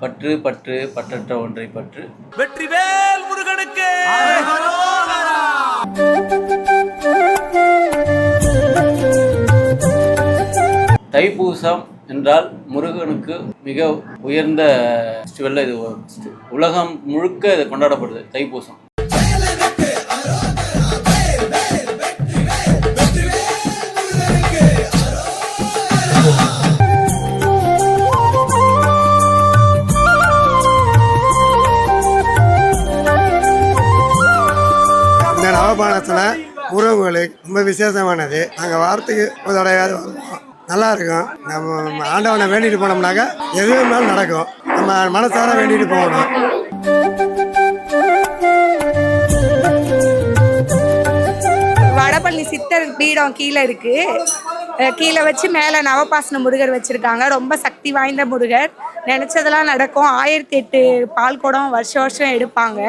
பற்று பற்று பற்றற்ற ஒன்றை பற்று. வெற்றிவேல் முருகனுக்கு. தைப்பூசம் என்றால் முருகனுக்கு மிக உயர்ந்த ஃபெஸ்டிவலில் இது உலகம் முழுக்க இது கொண்டாடப்படுது. தைப்பூசம் இந்த நவபானத்தில் முருகன் கோயில் ரொம்ப விசேஷமானது. நாங்கள் வாரத்துக்கு ஒரு தடவையாவது வருவோம். நல்லா இருக்கும். நம்ம ஆண்டவனை வேண்டிட்டு போனோம்னாக்கா எதுவுமே நடக்கும். நம்ம மனசார வேண்டிட்டு போகணும். வடபழனி சித்தர் பீடம் கீழே இருக்கு. கீழே வச்சு மேலே நவபாசன முருகர் வச்சிருக்காங்க. ரொம்ப சக்தி வாய்ந்த முருகர். நினைச்சதெல்லாம் நடக்கும். 1008 பால் குடம் வருஷம் வருஷம் எடுப்பாங்க.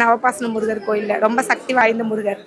நவபாசன முருகர் கோயிலில் ரொம்ப சக்தி வாய்ந்த முருகர்.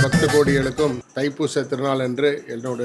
பக்த கோடிகளுக்கும் தைப்பூச திருநாள் என்று என்னோட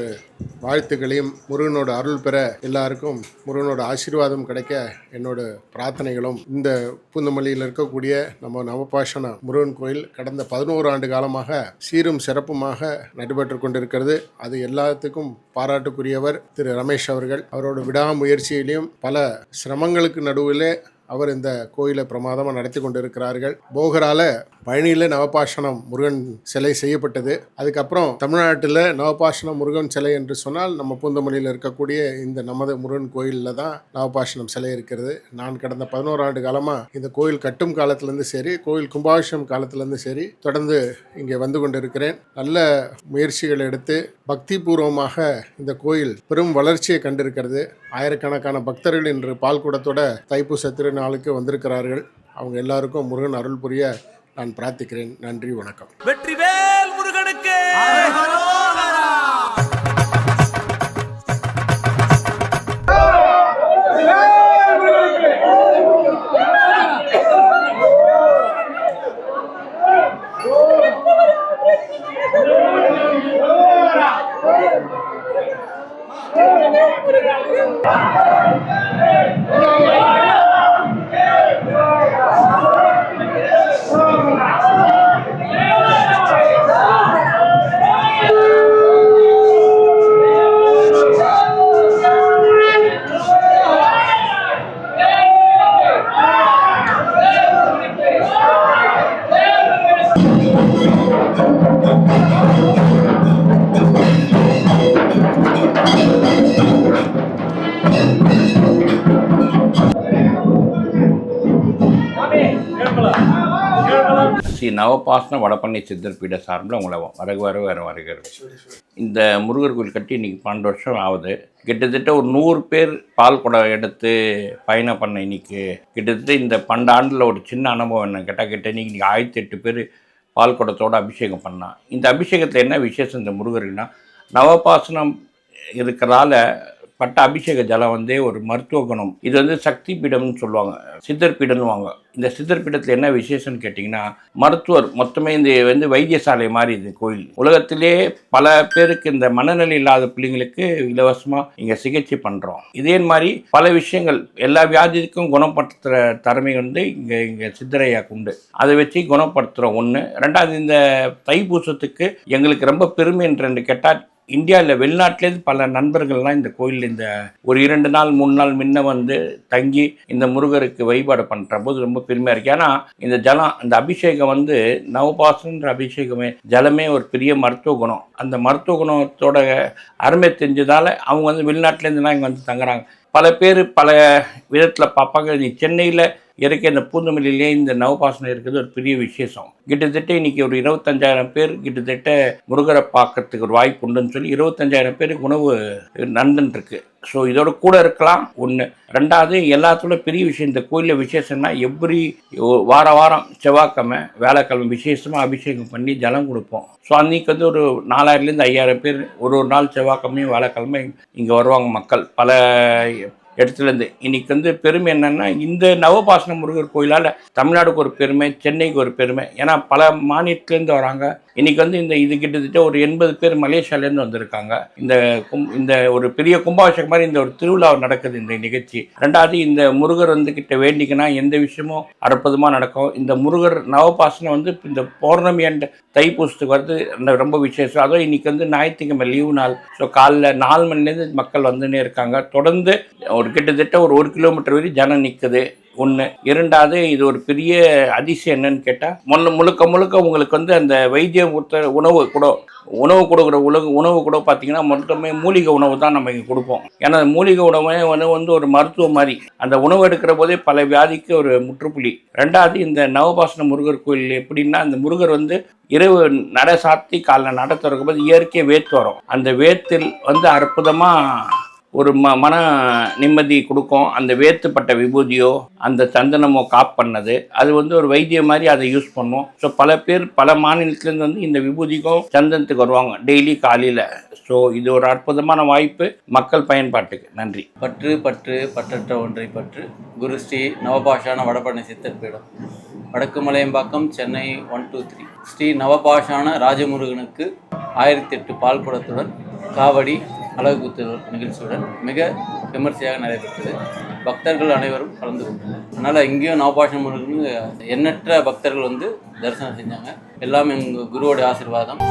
வாழ்த்துக்களையும் முருகனோட அருள் பெற எல்லாருக்கும் முருகனோட ஆசீர்வாதம் கிடைக்க என்னோட பிரார்த்தனைகளும். இந்த பூந்தமல்லியில் இருக்கக்கூடிய நம்ம நவபாஷண முருகன் கோயில் கடந்த 11 ஆண்டு காலமாக சீரும் சிறப்புமாக நடைபெற்று கொண்டிருக்கிறது. அது எல்லாத்துக்கும் பாராட்டுக்குரியவர் திரு ரமேஷ் அவர்கள். அவரோட விடாமுயற்சியிலையும் பல சிரமங்களுக்கு நடுவிலே அவர் இந்த கோயிலை பிரமாதமாக நடத்தி கொண்டிருக்கிறார்கள். போகரால பழனியில் நவபாஷணம் முருகன் சிலை செய்யப்பட்டது. அதுக்கப்புறம் தமிழ்நாட்டில் நவபாஷணம் முருகன் சிலை என்று சொன்னால் நம்ம பூந்தமல்லியில் இருக்கக்கூடிய இந்த நமது முருகன் கோயிலில் தான் நவபாஷணம் சிலை இருக்கிறது. நான் கடந்த 11 ஆண்டு காலமாக இந்த கோயில் கட்டும் காலத்திலேருந்து சரி, கோயில் கும்பாபிஷேகம் காலத்திலேருந்து சரி தொடர்ந்து இங்கே வந்து கொண்டிருக்கிறேன். நல்ல முயற்சிகள் எடுத்து பக்தி பூர்வமாக இந்த கோயில் பெரும் வளர்ச்சியை கண்டிருக்கிறது. ஆயிரக்கணக்கான பக்தர்கள் இன்று பால்குடத்தோட தைப்பூச திருநாளுக்கு வந்திருக்கிறார்கள். அவங்க எல்லாருக்கும் முருகன் அருள் புரிய நான் பிரார்த்திக்கிறேன். நன்றி, வணக்கம். வெற்றிவேல் முருகனுக்கு. ஸ்ரீ நவபாசன வடபழனி சித்தர் பீட சார்பில் உங்களை வருகிறது. இந்த முருகர் கோயில் கட்டி இன்றைக்கி 12 வருஷம் ஆகுது. கிட்டத்தட்ட ஒரு 100 பேர் பால் குடம் எடுத்து பயணம் பண்ண இன்றைக்கி கிட்டத்தட்ட இந்த 12 ஆண்டில் ஒரு சின்ன அனுபவம் என்ன கேட்டால் இன்றைக்கி 1008 பேர் பால் குடத்தோடு அபிஷேகம் பண்ணால். இந்த அபிஷேகத்தில் என்ன விசேஷம் இந்த முருகர்னா நவபாசனம் இருக்கிறதால பட்ட அபிஷேக ஜலம் வந்து ஒரு மருத்துவ குணம். இது வந்து சக்தி பீடம்னு சொல்லுவாங்க, சித்தர் பீடம்னுவாங்க. இந்த சித்தர் பீடத்தில் என்ன விசேஷம்னு கேட்டிங்கன்னா, மருத்துவர் மொத்தமே இந்த வந்து வைத்தியசாலை மாதிரி இது கோயில். உலகத்திலே பல பேருக்கு இந்த மனநிலை இல்லாத பிள்ளைங்களுக்கு இலவசமாக இங்கே சிகிச்சை பண்ணுறோம். இதே மாதிரி பல விஷயங்கள் எல்லா வியாதிக்கும் குணப்படுத்துகிற திறமை வந்து இங்கே சித்தரையாக்கு உண்டு. அதை வச்சு குணப்படுத்துகிறோம். ஒன்று. ரெண்டாவது, இந்த தைப்பூசத்துக்கு எங்களுக்கு ரொம்ப பெருமை என்று கேட்டால், இந்தியாவில் வெளிநாட்டிலேருந்து பல நண்பர்கள்லாம் இந்த கோயிலில் இந்த ஒரு 2 நாள் 3 நாள் முன்ன வந்து தங்கி இந்த முருகருக்கு வழிபாடு பண்ணுற போது ரொம்ப பெருமையாக இருக்குது. ஏன்னா இந்த ஜலம், இந்த அபிஷேகம் வந்து நவபாசன்ற அபிஷேகமே ஜலமே ஒரு பெரிய மருத்துவ குணம். அந்த மருத்துவ குணத்தோட அருமை தெரிஞ்சதால் அவங்க வந்து வெளிநாட்டிலேருந்துலாம் இங்கே வந்து தங்குறாங்க. பல பேர் பல விதத்தில் பார்ப்பாங்க. நீ சென்னையில் இருக்க இந்த பூந்தமல்லியிலே இந்த நவபாசனம் இருக்கிறது ஒரு பெரிய விசேஷம். கிட்டத்தட்ட இன்றைக்கி ஒரு 25,000 பேர் கிட்டத்தட்ட முருகரை பார்க்கறதுக்கு ஒரு வாய்ப்பு உண்டுன்னு சொல்லி 25,000 பேருக்கு உணவு நந்துன்ட்டுருக்கு. ஸோ இதோட கூட இருக்கலாம். ஒன்று. ரெண்டாவது, எல்லாத்தோட பெரிய விஷயம் இந்த கோயிலில் விசேஷம்னா எவ்ரி வாரம் செவ்வாய்க்கிழமை வேலைக்கிழமை விசேஷமாக அபிஷேகம் பண்ணி ஜலம் கொடுப்போம். ஸோ அன்றைக்கி வந்து ஒரு 4000லேருந்து 5000 பேர் ஒரு நாள் செவ்வாய்க்கிழமையும் வேலைக்கிழமை இங்கே வருவாங்க மக்கள் பல இடத்துலேருந்து. இன்றைக்கி வந்து பெருமை என்னென்னா, இந்த நவபாசன முருகர் கோயிலால் தமிழ்நாடுக்கு ஒரு பெருமை, சென்னைக்கு ஒரு பெருமை. ஏன்னா பல மாநிலத்திலேருந்து வராங்க. இன்றைக்கி வந்து இது கிட்டத்தட்ட ஒரு 80 பேர் மலேசியாவிலேருந்து வந்திருக்காங்க. இந்த ஒரு பெரிய கும்பாபிஷேகம் மாதிரி இந்த ஒரு திருவிழா நடக்குது இந்த நிகழ்ச்சி. ரெண்டாவது, இந்த முருகர் வந்து கிட்ட வேண்டிக்கினா எந்த விஷயமும் அற்புதமாக நடக்கும். இந்த முருகர் நவபாசனம் வந்து இந்த பௌர்ணமி அண்ட் தைப்பூசத்துக்கு வருது ரொம்ப விசேஷம். அதுவும் இன்றைக்கி வந்து ஞாயிற்றுக்கிழமை லீவு நாள். ஸோ காலைல 4 மணிலேருந்து மக்கள் வந்துன்னே இருக்காங்க. தொடர்ந்து ஒரு கிட்டத்தட்ட ஒரு 1 கிலோமீட்டர் வரை ஜனம் நிற்குது. ஒன்று. இரண்டாவது, இது ஒரு பெரிய அதிசயம் என்னன்னு கேட்டால், முழுக்க உங்களுக்கு வந்து அந்த வைத்தியம் கொடுத்த உணவு கொடுக்குற உணவு கூட பார்த்திங்கன்னா மொத்தமே மூலிகை உணவு தான் நம்ம இங்கே கொடுப்போம். ஏன்னா மூலிகை உணவே வந்து ஒரு மருத்துவம் மாதிரி. அந்த உணவு எடுக்கிற போதே பல வியாதிக்கு ஒரு முற்றுப்புள்ளி. ரெண்டாவது, இந்த நவபாசன முருகர் கோயில் எப்படின்னா, அந்த முருகர் வந்து இரவு நட சாத்தி காலைல நட திறக்கும் போது இயற்கை வேத்து வரும். அந்த வேத்தில் வந்து அற்புதமாக ஒரு மன நிம்மதி கொடுக்கும். அந்த வேத்துப்பட்ட விபூதியோ அந்த சந்தனமோ பண்ணது அது வந்து ஒரு வைத்தியம் மாதிரி அதை யூஸ் பண்ணுவோம். ஸோ பல பேர் பல மாநிலத்திலேருந்து வந்து இந்த விபூதிக்கும் சந்தனத்துக்கு வருவாங்க டெய்லி காலையில். ஸோ இது ஒரு அற்புதமான வாய்ப்பு மக்கள் பயன்பாட்டுக்கு. நன்றி. பற்றற்ற ஒன்றை பற்று. குரு ஸ்ரீ நவபாஷான வடபழனி சித்தர் பீடம், வடக்கு மலையம்பாக்கம், சென்னை 123. ஸ்ரீ நவபாஷான ராஜமுருகனுக்கு 1008 பால் குடத்துடன் காவடி அழகு குத்துதல் நிகழ்ச்சியுடன் மிக விமர்சையாக நடைபெற்றது. பக்தர்கள் அனைவரும் கலந்து கொண்டனர். அதனால் இங்கேயும் நவபாஷன முருகனுக்கு எண்ணற்ற பக்தர்கள் வந்து தரிசனம் செஞ்சாங்க. எல்லாமே எங்கள் குருவோடைய ஆசீர்வாதம்.